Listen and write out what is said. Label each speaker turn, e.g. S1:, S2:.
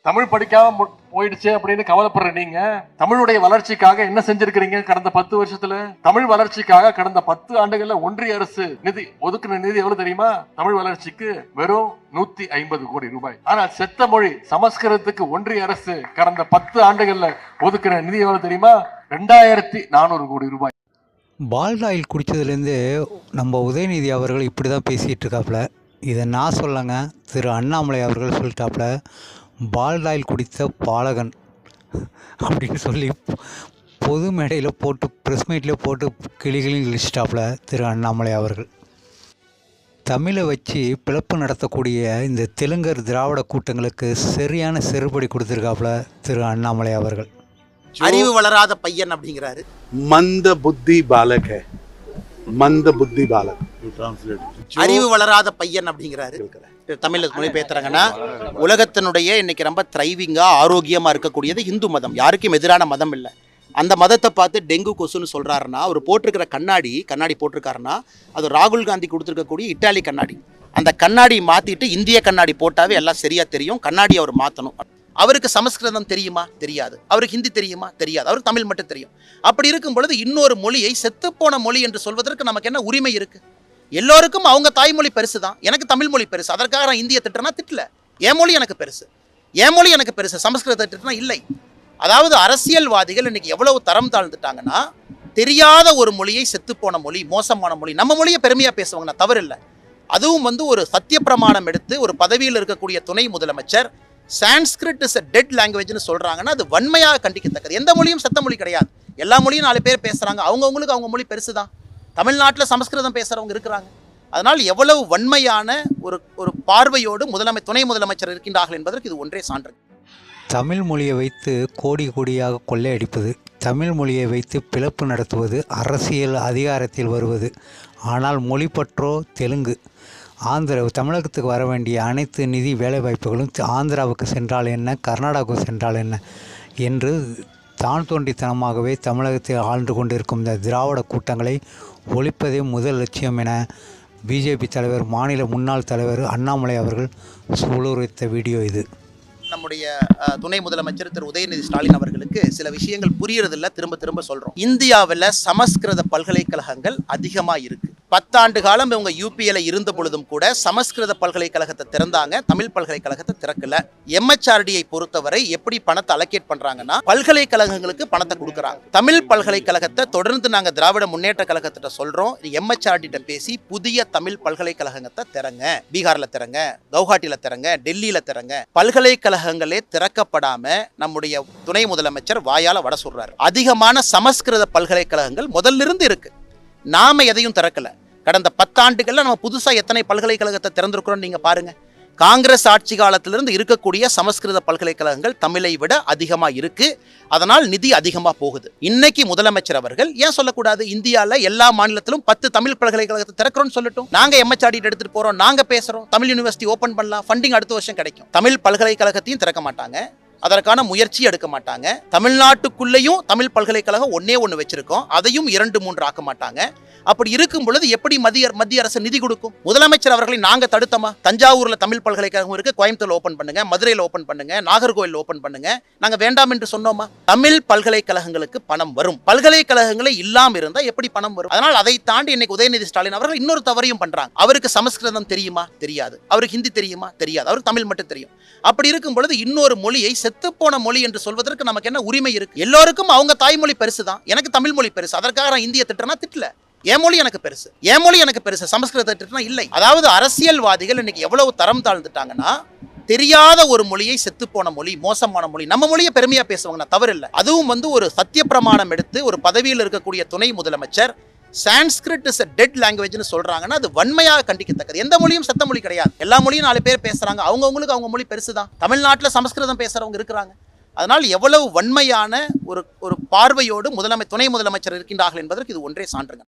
S1: தமிழ் படிக்காம போயிடுச்சு அப்படின்னு கவலைப்படுற நீங்க தமிழுடைய வளர்ச்சிக்காக என்ன செஞ்சிருக்கிறீங்க? கடந்த 10 வருஷத்துல தமிழ் வளர்ச்சிக்காக கடந்த 10 ஆண்டுகள்ல ஒன்றிய அரசு ஒதுக்கின நிதி எவ்வளவு தெரியுமா? தமிழ் வளர்ச்சிக்கு வெறும் 150 கோடி ரூபாய். ஆனா செத்த மொழி சமஸ்கிருதத்துக்கு ஒன்றிய அரசு கடந்த 10 ஆண்டுகள்ல ஒதுக்கின நிதி எவ்வளவு தெரியுமா? 2400 கோடி ரூபாய்.
S2: பால்டாயில் குடித்ததுலேருந்து நம்ம உதயநிதி அவர்கள் இப்படி தான் பேசிகிட்டு இருக்காப்புல. இதை நான் சொல்லங்க, திரு அண்ணாமலை அவர்கள் சொல்லிட்டாப்புல, பால்டாயில் குடித்த பாலகன் அப்படின்னு சொல்லி பொது மேடையில் போட்டு ப்ரெஸ் மீட்டில் போட்டு கிளிகளையும் இழிச்சிட்டாப்புல திரு அண்ணாமலை அவர்கள். தமிழை வச்சு பிளப்பு நடத்தக்கூடிய இந்த தெலுங்கர் திராவிட கூட்டங்களுக்கு சரியான செருப்படி கொடுத்துருக்காப்புல திரு அண்ணாமலை அவர்கள்.
S3: அறிவு வளராத பையன் அப்படிங்கிறாரு.
S4: मंद बुद्धि बालक है, मंद बुद्धि बालक.
S3: அறிவு வளராத பையன் அப்படிங்கிறாரு. தமிழ்ல மொழிபெயர்த்தாங்கன்னா, உலகத்தினுடைய இன்னைக்கு ரொம்ப த்ரைவிங்கா ஆரோக்கியமா இருக்கக்கூடியது இந்து மதம். யாருக்கும் எதிரான மதம் இல்லை. அந்த மதத்தை பார்த்து டெங்கு கொசுன்னு சொல்றாருன்னா, அவர் போட்டிருக்கிற கண்ணாடி போட்டிருக்காருன்னா அது ராகுல் காந்தி கொடுத்துருக்கக்கூடிய இட்டாலி கண்ணாடி. அந்த கண்ணாடி மாத்திட்டு இந்திய கண்ணாடி போட்டாவே எல்லாம் சரியா தெரியும். கண்ணாடி அவர் மாற்றணும். அவருக்கு சமஸ்கிருதம் தெரியுமா? தெரியாது. அவருக்கு ஹிந்தி தெரியுமா? தெரியாது. அவருக்கு தமிழ் மட்டும் தெரியும். அப்படி இருக்கும் பொழுது இன்னொரு மொழியை செத்துப்போன மொழி என்று சொல்வதற்கு நமக்கு என்ன உரிமை இருக்கு? எல்லோருக்கும் அவங்க தாய்மொழி பெருசு தான். எனக்கு தமிழ் மொழி பெருசு. அதற்காக நான் இந்திய திட்டனா திட்டல. என் மொழி எனக்கு பெருசு. சமஸ்கிருத திட்டனா இல்லை. அதாவது அரசியல்வாதிகள் இன்னைக்கு எவ்வளவு தரம் தாழ்ந்துட்டாங்கன்னா, தெரியாத ஒரு மொழியை செத்துப்போன மொழி, மோசமான மொழி. நம்ம மொழியை பெருமையா பேசுவாங்க, நான் தவறு இல்லை. அதுவும் ஒரு சத்திய பிரமாணம் எடுத்து ஒரு பதவியில் இருக்கக்கூடிய துணை முதலமைச்சர் சான்ஸ்கிரிட் இஸ் a டெட் லாங்குவேஜ்னு சொல்றாங்கன்னா அது வன்மையாக கண்டிக்கத்தக்கது. எந்த மொழியும் செத்த மொழி கிடையாது. எல்லா மொழியும் 4 பேர் பேசுறாங்க. அவங்கவுங்களுக்கு அவங்க மொழி பெருசு தான். தமிழ்நாட்டில் சமஸ்கிருதம் பேசுறவங்க இருக்கிறாங்க. அதனால் எவ்வளவு வன்மையான ஒரு பார்வையோடு துணை முதலமைச்சர் இருக்கின்றார்கள் என்பதற்கு இது ஒன்றே சான்று.
S2: தமிழ் மொழியை வைத்து கோடியாக கொள்ளையடிப்பது, தமிழ் மொழியை வைத்து பிளப்பு நடத்துவது, அரசியல் அதிகாரத்தில் வருவது. ஆனால் மொழி பற்றோ தெலுங்கு, தமிழகத்துக்கு வர வேண்டிய அனைத்து நிதி வேலைவாய்ப்புகளும் ஆந்திராவுக்கு சென்றால் என்ன, கர்நாடகாவுக்கு சென்றால் என்ன என்று தான் தோன்றித்தனமாகவே தமிழகத்தை ஆழ்ந்து கொண்டிருக்கும் இந்த திராவிட கூட்டங்களை ஒழிப்பதே முதல் லட்சியம் என பிஜேபி தலைவர், மாநில முன்னாள் தலைவர் அண்ணாமலை அவர்கள் சூளுரைத்த வீடியோ இது.
S3: நம்முடைய துணை முதலமைச்சர் திரு உதயநிதி ஸ்டாலின் அவர்களுக்கு சில விஷயங்கள் புரியறதில்ல. திரும்ப சொல்றோம். இந்தியாவில் சமஸ்கிருத பல்கலைக்கழகங்கள் அதிகமாக இருக்கு. 10 ஆண்டு காலம் இவங்க யூபிஎல இருந்த பொழுதும் கூட சமஸ்கிருத பல்கலைக்கழகத்தை திறந்தாங்க, தமிழ் பல்கலைக்கழகத்தை திறக்கல. எம்ஹெச்ஆர்டியை பொறுத்தவரை எப்படி பணத்தை அலோகேட் பண்றாங்கன்னா, பல்கலைக்கழகங்களுக்கு பணத்தை கொடுக்குறாங்க. தமிழ் பல்கலைக்கழகத்தை தொடர்ந்து நாங்க திராவிட முன்னேற்ற கழகத்திட்ட சொல்றோம், எம்ஹெச்ஆர்டிட்ட பேசி புதிய தமிழ் பல்கலைக்கழகத்தை திறங்க. பீகார்ல திறங்க, கவுஹாட்டில திறங்க, டெல்லியில திறங்க. பல்கலைக்கழகங்களே திறக்கப்படாம நம்முடைய துணை முதலமைச்சர் வாயால வட சொல்றாரு. அதிகமான சமஸ்கிருத பல்கலைக்கழகங்கள் முதல்ல இருந்து இருக்கு. நாம எதையும் திறக்கல. கடந்த 10 ஆண்டுகள்ல நம்ம புதுசா எத்தனை பல்கலைக்கழகத்தை திறந்திருக்கிறோம் நீங்க பாருங்க. காங்கிரஸ் ஆட்சி காலத்திலிருந்து இருக்கக்கூடிய சமஸ்கிருத பல்கலைக்கழகங்கள் தமிழை விட அதிகமா இருக்கு. அதனால் நிதி அதிகமா போகுது. இன்னைக்கு முதலமைச்சர் அவர்கள் ஏன் சொல்லக்கூடாது, இந்தியால எல்லா மாநிலத்திலும் 10 தமிழ் பல்கலைக்கழகத்தை திறக்கிறோம்னு சொல்லட்டும். நாங்க எம்ஹெச்ஆர்டி எடுத்துட்டு போறோம், நாங்க பேசுறோம், தமிழ் யூனிவர்சிட்டி ஓபன் பண்ணலாம், ஃபண்டிங் அடுத்த வருஷம் கிடைக்கும். தமிழ் பல்கலைக்கழகத்தையும் திறக்க மாட்டாங்க, அதற்கான முயற்சி எடுக்க மாட்டாங்க. தமிழ்நாட்டுக்குள்ளேயும் தமிழ் பல்கலைக்கழகம் ஒண்ணே வச்சிருக்கோம், அதையும் 2-3 ஆக்க மாட்டாங்க. அப்படி இருக்கும் பொழுது எப்படி மத்திய அரசு நிதி கொடுக்கும்? முதலமைச்சர் அவர்களை நாங்க தடுத்தோமா? தஞ்சாவூர்ல தமிழ் பல்கலைக்கழகம் இருக்கு, கோயம்புத்தூர்ல ஓபன் பண்ணுங்க, மதுரையில ஓபன் பண்ணுங்க, நாகர்கோவில் ஓபன் பண்ணுங்க. நாங்க வேண்டாம் என்று சொன்னோமா? தமிழ் பல்கலைக்கழகங்களுக்கு பணம் வரும். பல்கலைக்கழகங்களே இல்லாம இருந்தா எப்படி பணம் வரும்? அதனால் அதை தாண்டி இன்னைக்கு உதயநிதி ஸ்டாலின் அவர்கள் இன்னொரு தவறையும் பண்றாங்க. அவருக்கு சமஸ்கிருதம் தெரியுமா? தெரியாது. அவருக்கு ஹிந்தி தெரியுமா? தெரியாது. அவருக்கு தமிழ் மட்டும் தெரியும். அப்படி இருக்கும் பொழுது இன்னொரு மொழியை செத்துப்போன மொழி என்று சொல்வதற்கு நமக்கு என்ன உரிமை இருக்கு? எல்லோருக்கும் அவங்க தாய்மொழி பெருசு தான். எனக்கு தமிழ் மொழி பெருசு. அதற்காக நான் இந்திய திட்டனா திட்டல. என் மொழி எனக்கு பெருசு. சமஸ்கிருத திட்டனா இல்லை. அதாவது அரசியல்வாதிகள் இன்னைக்கு எவ்வளவு தரம் தாழ்ந்துட்டாங்கன்னா, தெரியாத ஒரு மொழியை செத்துப்போன மொழி, மோசமான மொழி. நம்ம மொழியை பெருமையா பேசுவாங்க, நான் தவறு இல்லை. அதுவும் ஒரு சத்திய பிரமாணம் எடுத்து ஒரு பதவியில் இருக்கக்கூடிய துணை முதலமைச்சர் சான்ஸ்கிரிட் இஸ் a டெட் லாங்குவேஜ்னு சொல்றாங்கன்னா அது வன்மையாக கண்டிக்கத்தக்கது. எந்த மொழியும் செத்த மொழி கிடையாது. எல்லா மொழியும் 4 பேர் பேசுறாங்க. அவங்கவுங்களுக்கு அவங்க மொழி பெருசு தான். தமிழ்நாட்டில் சமஸ்கிருதம் பேசுறவங்க இருக்கிறாங்க. அதனால் எவ்வளவு வன்மையான ஒரு பார்வையோடு துணை முதலமைச்சர் இருக்கின்றார்கள் என்பதற்கு இது ஒன்றே சான்றுங்க.